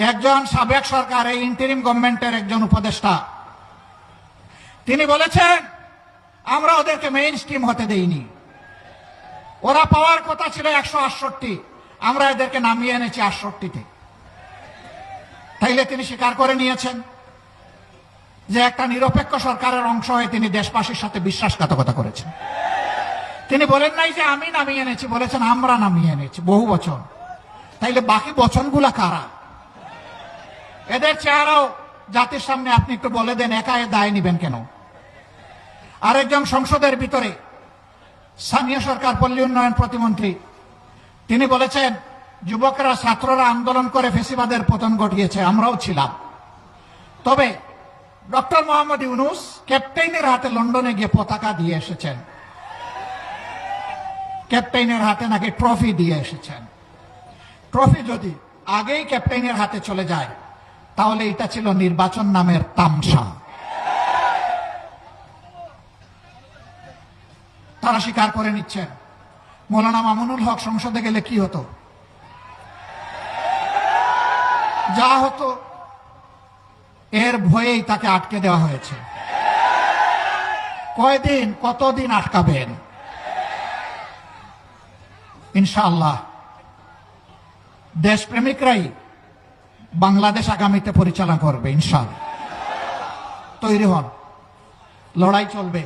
একজন সাবেক সরকারের ইন্টারিম গভর্নমেন্টের একজন উপদেষ্টা তিনি বলেছেন আমরা ওদেরকে মেইন স্ট্রিম হতে দেইনি, ওরা পাওয়ার কথা ছিল 168, আমরা এদেরকে নামিয়ে এনেছি 68-তে। তাইলে তিনি স্বীকার করে নিয়েছেন যে একটা নিরপেক্ষ সরকারের অংশ হয়ে তিনি দেশবাসীর সাথে বিশ্বাসঘাতকতা করেছেন। তিনি বলেন নাই যে আমি নামিয়ে এনেছি, বলেছেন আমরা নামিয়ে এনেছি বহু বচন। তাইলে বাকি বচনগুলা কারা? এদের চেহারাও জাতির সামনে আপনি একটু বলে দেন, একা এ দায় নিবেন কেন? আরেকজন সংসদের ভিতরে স্থানীয় সরকার পল্লী উন্নয়ন প্রতিমন্ত্রী তিনি বলেছেন যুবকরা ছাত্ররা আন্দোলন করে ফেসিবাদের পতন ঘটিয়েছে, আমরাও ছিলাম। তবে ডক্টর মোহাম্মদ ইউনূস ক্যাপ্টেইনের হাতে লন্ডনে গিয়ে পতাকা দিয়ে এসেছেন, ক্যাপ্টেইনের হাতে নাকি ট্রফি দিয়ে এসেছেন। ট্রফি যদি আগেই ক্যাপ্টেইনের হাতে চলে যায় তাহলে এটা ছিল নির্বাচন নামের তামসা। তারা স্বীকার করে নিচ্ছেন মৌলানা মামুনুল হক সংসদে গেলে কি হতো, যা হতো এর ভয়েই তাকে আটকে দেওয়া হয়েছে। কয়দিন, কতদিন আটকাবেন? ইনশাআল্লাহ দেশপ্রেমিকরাই বাংলাদেশ আগামীতে পরিচালনা করবে ইনশাআল্লাহ। তৈরি হন, লড়াই চলবে,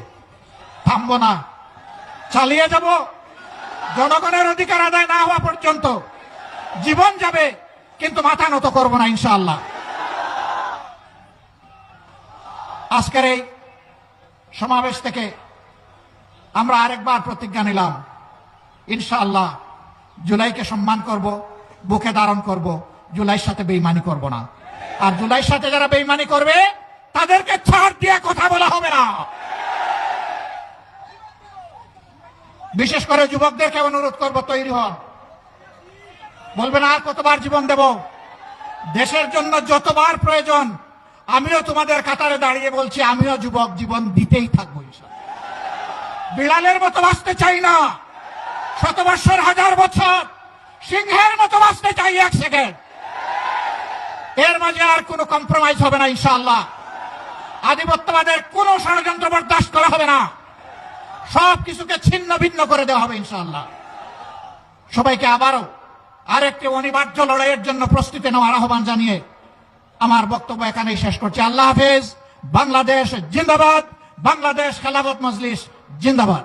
থামবো না, চালিয়ে যাব। জনগণের অধিকার আদায় না হওয়া পর্যন্ত জীবন যাবে, কিন্তু মাথা নত করবো না ইনশাআল্লাহ। আজকের এই সমাবেশ থেকে আমরা আরেকবার প্রতিজ্ঞা নিলাম, ইনশাআল্লাহ জুলাইকে সম্মান করব, বুকে ধারণ করব, জুলাইয়ের সাথে বেইমানি করব না। আর জুলাইয়ের সাথে যারা বেইমানি করবে তাদেরকে ছাড় দিয়ে কথা বলা হবে না। বিশেষ করে যুবকদেরকে অনুরোধ করব, তৈরি হন। বলবেন আর কতবার জীবন দেব? দেশের জন্য যতবার প্রয়োজন আমিও তোমাদের কাতারে দাঁড়িয়ে বলছি, আমিও যুবক, জীবন দিতেই থাকবো ইনশাআল্লাহ। বিড়ালের মতো বাঁচতে চাই না, 100 বছর, 1000 বছর, সিংহের মতো বাঁচতে চাই 1 সেকেন্ড। এর মাঝে আর কোনো কম্প্রোমাইজ হবে না ইনশাআল্লাহ। আধিপত্যবাদের কোনো ষড়যন্ত্র বরদাস্ত করা হবে না, সব কিছুকে ছিন্ন ভিন্ন করে দেওয়া হবে ইনশাআল্লাহ। সবাইকে আবারও আরেকটি অনিবার্য লড়াইয়ের জন্য প্রস্তুতি নেওয়ার আহ্বান জানিয়ে আমার বক্তব্য এখানেই শেষ করছি। আল্লাহ হাফেজ। বাংলাদেশ জিন্দাবাদ, বাংলাদেশ খেলাফত মজলিস জিন্দাবাদ।